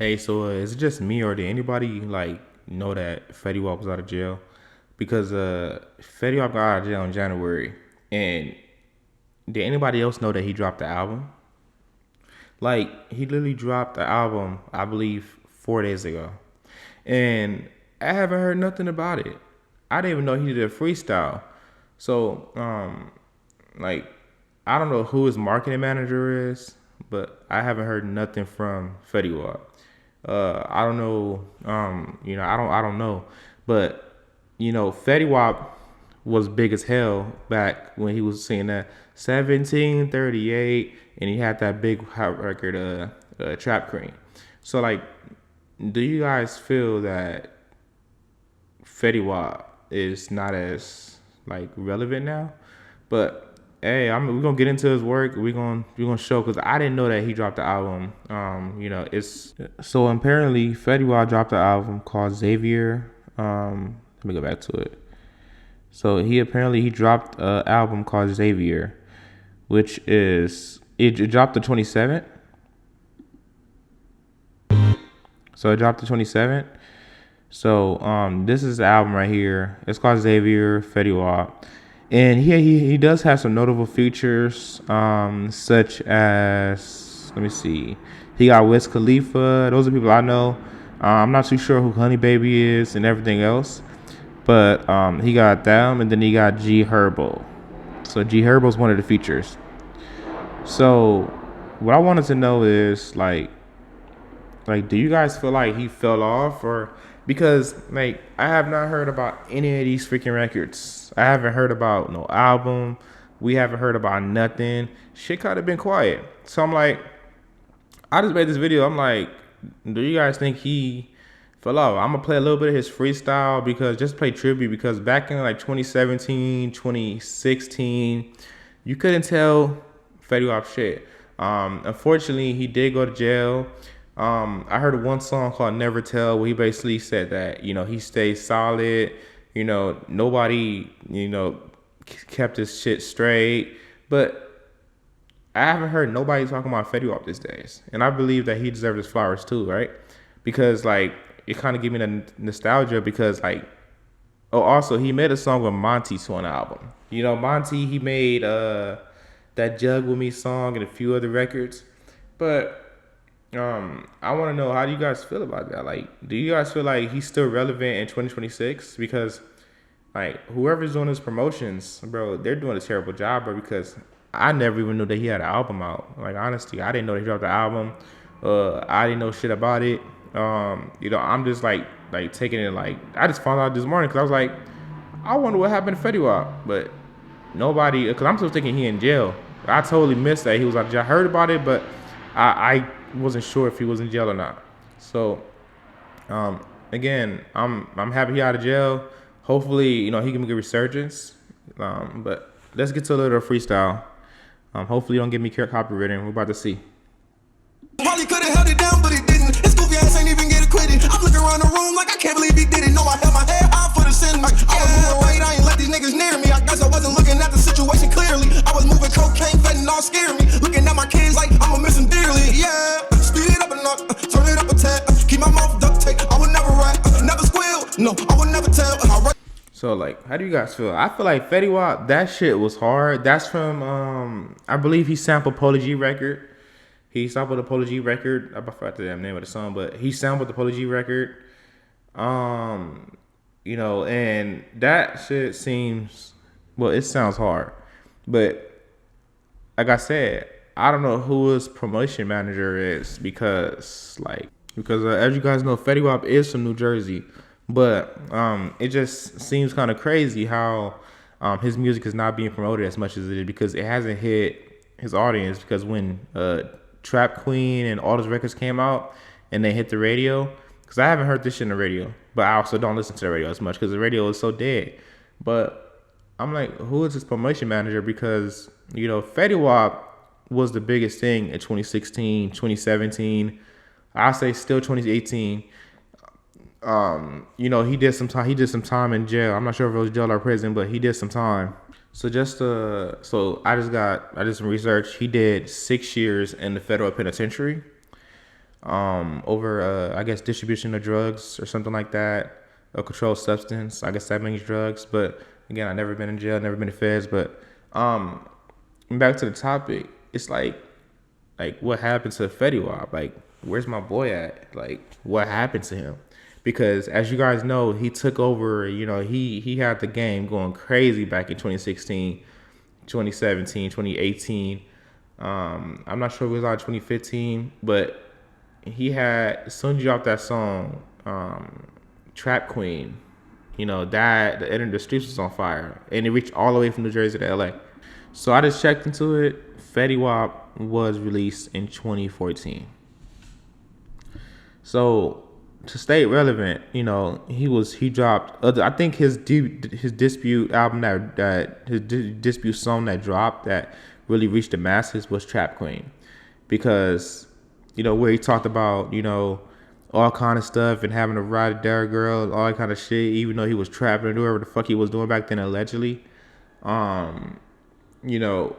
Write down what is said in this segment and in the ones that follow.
Hey, so is it just me or did anybody like know that Fetty Wap was out of jail? Because Fetty Wap got out of jail in January, and did anybody else know that he dropped the album? Like he literally dropped the album, I believe, 4 days ago, and I haven't heard nothing about it. I didn't even know he did a freestyle. So, like, I don't know who his marketing manager is, but I haven't heard nothing from Fetty Wap. I don't know. I don't know. But Fetty Wap was big as hell back when he was singing that 1738, and he had that big hot record, Trap Cream. So like, do you guys feel that Fetty Wap is not as like relevant now? But hey, we're gonna get into his work. We're gonna show because I didn't know that he dropped the album. It's so apparently Fetty Wap dropped the album called Xavier. Let me go back to it. So he dropped an album called Xavier, which is it dropped the 27th. So it dropped the 27th. So this is the album right here. It's called Xavier Fetty Wap. And he does have some notable features, such as, let me see, he got Wiz Khalifa. Those are people I know. I'm not too sure who Honey Baby is and everything else, but he got them, and then he got G Herbo. So G Herbo is one of the features. So what I wanted to know is do you guys feel like he fell off, or because like I have not heard about any of these freaking records. I haven't heard about no album. We haven't heard about nothing. Shit kind of been quiet. So I'm like, I just made this video. I'm like, do you guys think he fell off? I'm gonna play a little bit of his freestyle because just play tribute because back in like 2017, 2016, you couldn't tell Fetty Wap shit. Unfortunately, he did go to jail. I heard one song called Never Tell where he basically said that, he stays solid, nobody, kept his shit straight. But I haven't heard nobody talking about Fetty Wap these days. And I believe that he deserves his flowers too, right? Because like it kind of gave me the nostalgia because like, oh, also he made a song with Monty to an album. Monty, he made that Jug With Me song and a few other records. But I want to know, how do you guys feel about that? Like, do you guys feel like he's still relevant in 2026? Because like whoever's doing his promotions, bro, they're doing a terrible job, bro. Because I never even knew that he had an album out. Like honestly, I didn't know that he dropped the album. I didn't know shit about it. I'm just like taking it like I just found out this morning because I was like, I wonder what happened to Fetty Wap, but nobody. Because I'm still thinking he in jail. I totally missed that he was out of jail. I heard about it, but I wasn't sure if he was in jail or not. So again, I'm happy he out of jail. Hopefully, he can make a resurgence. But let's get to a little freestyle. Hopefully, you don't get me copywritten. We're about to see. Probably could have held it down, but it didn't. His goofy ass ain't even get acquitted. I'm looking around the room like I can't believe he did it. No, I held my head high for the sin. Like I was moving right, I ain't let these niggas near me. I guess I wasn't looking at the situation clearly. I was moving cocaine, fentanyl scared me. Looking at my kids like I'ma miss them dearly. Yeah, speed it up a notch, turn it up a tad. Keep my mouth duct tape. I would never rat, never squeal. No, I would never tell. So like, how do you guys feel? I feel like Fetty Wap, that shit was hard. That's from I believe he sampled Polo G record. He sampled the Polo G record. I forgot the damn name of the song, but he sampled the Polo G record. And that shit seems, well, it sounds hard. But like I said, I don't know who his promotion manager is because as you guys know, Fetty Wap is from New Jersey. But it just seems kind of crazy how his music is not being promoted as much as it is because it hasn't hit his audience. Because when Trap Queen and all those records came out and they hit the radio, because I haven't heard this shit in the radio, but I also don't listen to the radio as much because the radio is so dead. But I'm like, who is his promotion manager? Because, Fetty Wap was the biggest thing in 2016, 2017. I'll say still 2018. He did some time in jail. I'm not sure if it was jail or prison, but he did some time. So I just researched. He did 6 years in the federal penitentiary. over I guess distribution of drugs or something like that, a controlled substance. I guess that means drugs. But again, I never been in jail, never been to feds. But back to the topic, it's like what happened to Fetty Wap? Like, where's my boy at? Like, what happened to him? Because as you guys know, he took over. You know, he had the game going crazy back in 2016, 2017, 2018. I'm not sure if it was on 2015, but he had, as soon as you dropped that song, Trap Queen, you know, that the end of the streets was on fire, and it reached all the way from New Jersey to LA. So I just checked into it. Fetty Wap was released in 2014. So to stay relevant, you know, he dropped other. I think his dispute album that his dispute song that dropped that really reached the masses was Trap Queen, because you know where he talked about, you know, all kind of stuff and having to ride a dare girl, all that kind of shit, even though he was trapping or whatever the fuck he was doing back then allegedly. You know,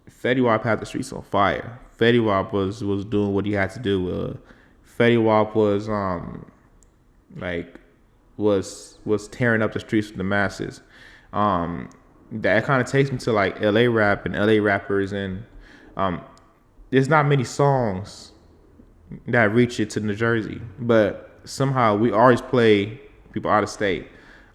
Fetty Wap had the streets on fire. Fetty Wap was doing what he had to do. Fetty Wap was was tearing up the streets with the masses. That kind of takes me to like LA rap and LA rappers, and there's not many songs that reach it to New Jersey, but somehow we always play people out of state.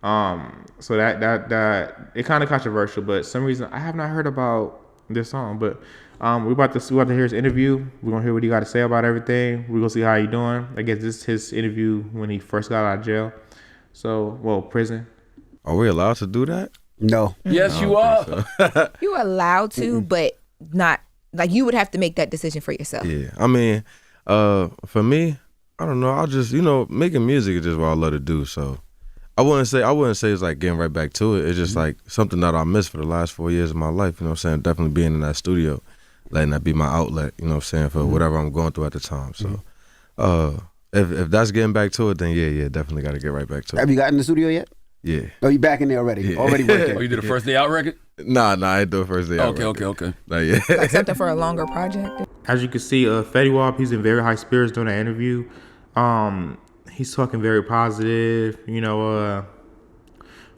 So that it kind of controversial, but some reason I have not heard about this song. But we about to hear his interview. We're gonna hear what he got to say about everything. We're gonna see how he doing. I guess this is his interview when he first got out of jail. So, well, prison. Are we allowed to do that? No. Yes, you are. So. You're allowed to, but not like you would have to make that decision for yourself. Yeah, I mean, for me, I don't know. I just, you know, making music is just what I love to do. So I wouldn't say it's like getting right back to it. It's just like something that I missed for the last 4 years of my life. You know what I'm saying? Definitely being in that studio, letting that be my outlet. You know what I'm saying, for whatever I'm going through at the time. So, if that's getting back to it, then yeah, definitely got to get right back to it. Have you gotten in the studio yet? Yeah. Oh, you back in there already? Yeah. Already working? Oh, you did a first day out record? Nah, I ain't do it first day. Okay. Like, yeah. Like something for a longer project. As you can see, Fetty Wap, he's in very high spirits during the interview. He's talking very positive. You know,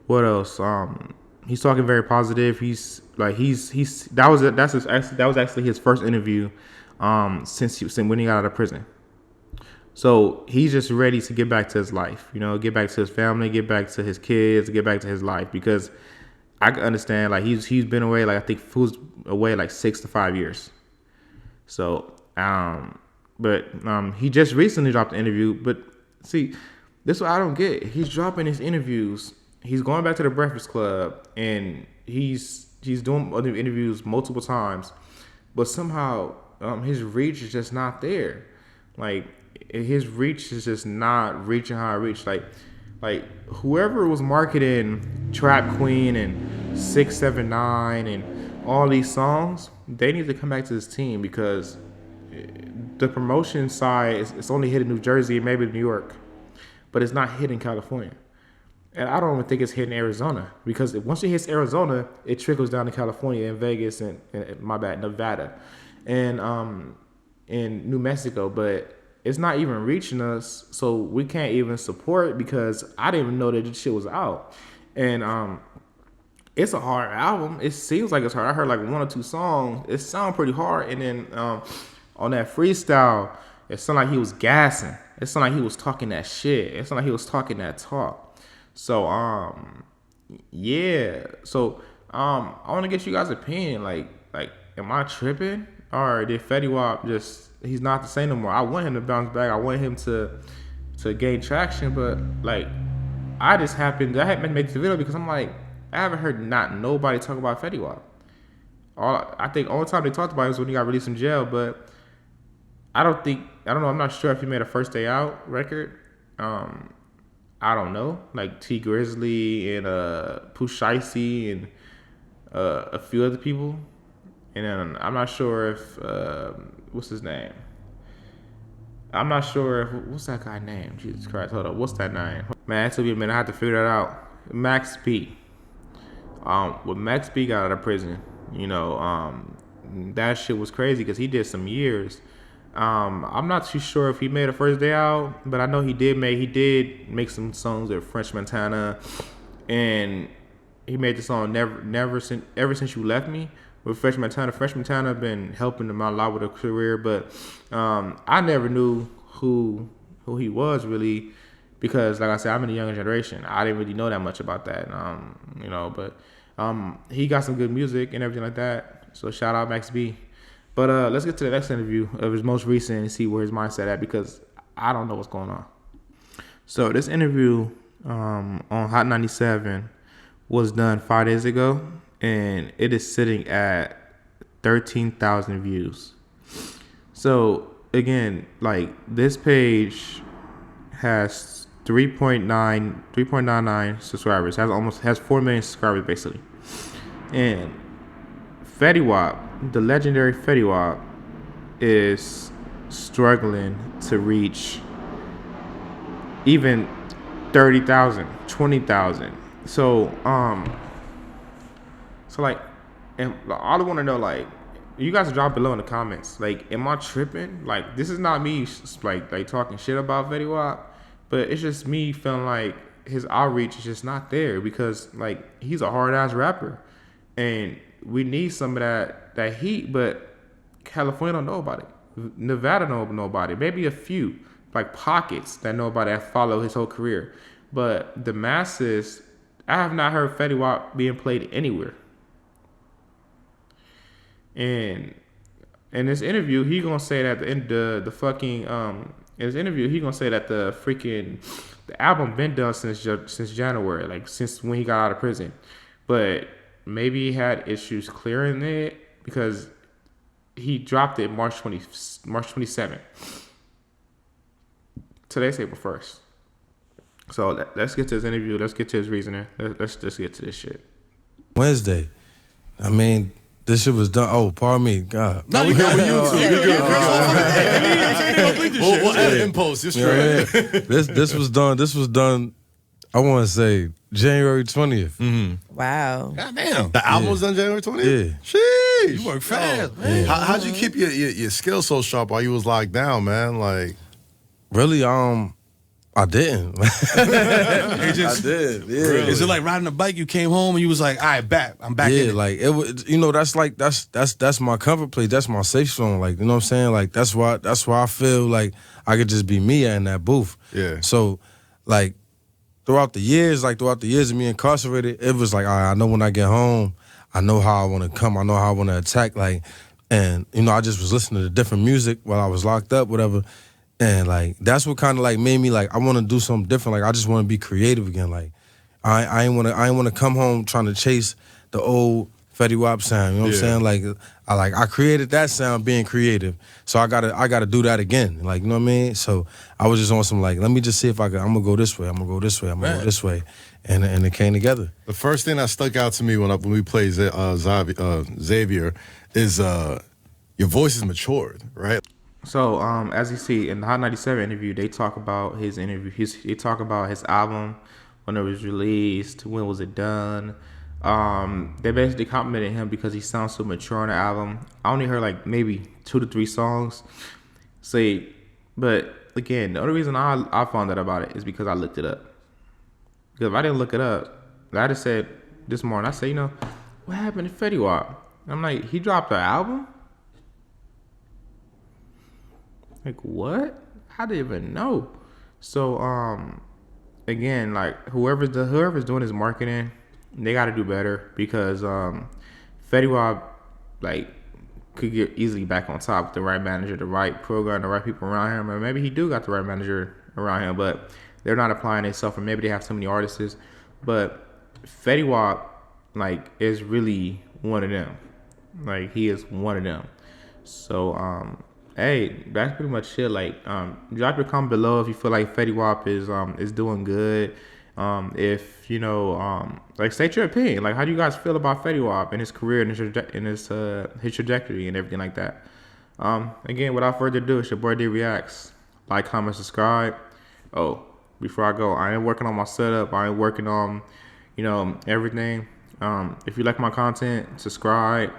what else? He's talking very positive. That was actually his first interview since when he got out of prison. So he's just ready to get back to his life, you know, get back to his family, get back to his kids, get back to his life, because I can understand, like, he's been away, like, I think he was away like 6 to 5 years. So, but he just recently dropped an interview. But see, this is what I don't get. He's dropping his interviews. He's going back to the Breakfast Club, and he's doing other interviews multiple times, but somehow his reach is just not there. Like, his reach is just not reaching how I reach. Like whoever was marketing Trap Queen and 679 and all these songs, they need to come back to this team, because the promotion side it's only hitting New Jersey and maybe New York, but it's not hitting California. And I don't even think it's hitting Arizona, because once it hits Arizona, it trickles down to California and Vegas and Nevada and New Mexico, but it's not even reaching us, so we can't even support, because I didn't even know that this shit was out. And it's a hard album. It seems like it's hard. I heard like 1 or 2 songs. It sounded pretty hard. And then on that freestyle, it sounded like he was gassing. It sounded like he was talking that shit. It sounded like he was talking that talk. So yeah. So I want to get you guys' opinion. Like, am I tripping, or did Fetty Wap he's not the same no more? I want him to bounce back. I want him to gain traction, but like, I happened to make the video because I'm like, I haven't heard not nobody talk about Fetty Wap. I think all the time they talked about it was when he got released from jail, but I don't know, I'm not sure if he made a first day out record. I don't know, like T Grizzly and Pooh Shiesty and a few other people. And then I'm not sure if what's his name? I'm not sure if what's that guy name? Jesus Christ, hold up, what's that name? Man, it took me a minute. I had to figure that out. Max B. When Max B got out of prison, you know, that shit was crazy because he did some years. I'm not too sure if he made a first day out, but I know he did make some songs with French Montana, and he made the song ever since you left me with French Montana. French Montana been helping him out a lot with a career, but I never knew who he was really, because like I said, I'm in the younger generation. I didn't really know that much about that, but he got some good music and everything like that. So shout out Max B. But let's get to the next interview of his most recent and see where his mindset at, because I don't know what's going on. So this interview on Hot 97 was done 5 days ago, and it is sitting at 13,000 views. So again, like, this page has 3.99 subscribers. Has 4 million subscribers basically. And Fetty Wap, the legendary Fetty Wap, is struggling to reach even 30,000, 20,000. So like, and all I want to know, like, you guys drop below in the comments. Like, am I tripping? Like, this is not me like talking shit about Fetty Wap, but it's just me feeling like his outreach is just not there, because like, he's a hard ass rapper, and we need some of that heat, but California don't know about it. Nevada don't know about it. Maybe a few, like, pockets that know about it, that follow his whole career. But the masses, I have not heard Fetty Wap being played anywhere. And in this interview, he gonna say that the album been done since January, like since when he got out of prison, but maybe he had issues clearing it because he dropped it March 27th. Today's April 1st. So let's get to his interview. Let's get to his reasoning. Let's just get to this shit. Wednesday. I mean, this shit was done. Oh, pardon me. God. No, we got YouTube. We'll add in post. It's straight. This was done. I want to say January 20th. Mm-hmm. Wow. God damn. The album was done January 20th? Yeah. Sheesh. You work fast, man. How'd you keep your skills so sharp while you was locked down, man? Like, really, I didn't. I did. Yeah. Really? Is it like riding a bike? You came home and you was like, all right, I'm back in it. Yeah, like, it was, that's my comfort place. That's my safe zone. Like, you know what I'm saying? Like, that's why I feel like I could just be me in that booth. Yeah. So, like, throughout the years of me incarcerated, it was like, all right, I know when I get home, I know how I want to come, I know how I want to attack, like, and, I just was listening to different music while I was locked up, whatever, and, like, that's what kind of, like, made me, like, I want to do something different, like, I just want to be creative again, like, I ain't want to come home trying to chase the old Fetty Wap sound, you know what I'm saying? I created that sound being creative, so I gotta do that again, like, you know what I mean? So I was just on some, like, let me just see if I'm gonna go this way, I'm gonna go this way, go this way, and it came together. the first thing that stuck out to me when we played Xavier is your voice is matured, right? So as you see in the Hot 97 interview, they talk about his interview. They talk about his album, when it was released, when was it done. They basically complimented him because he sounds so mature on the album. I only heard like maybe 2 to 3 songs. But again, the only reason I found out about it is because I looked it up. Because if I didn't look it up, I just said this morning, I said, what happened to Fetty Wap? I'm like, he dropped an album? Like, what? I didn't even know. So again, like, whoever's doing his marketing, they got to do better, because Fetty Wap, like, could get easily back on top with the right manager, the right program, the right people around him, or maybe he do got the right manager around him, but they're not applying themselves, or maybe they have so many artists. But Fetty Wap, like, is really one of them. Like, he is one of them. So hey, that's pretty much it. Like, drop your comment below if you feel like Fetty Wap is doing good. If like, state your opinion. Like, how do you guys feel about Fetty Wap and his career and his trajectory and everything like that? Again, without further ado, it's your boy D Reacts. Like, comment, subscribe. Oh, before I go, I ain't working on my setup. I ain't working on everything. If you like my content, subscribe,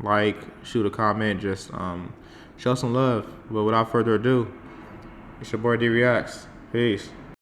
like, shoot a comment, just show some love. But without further ado, it's your boy D Reacts. Peace.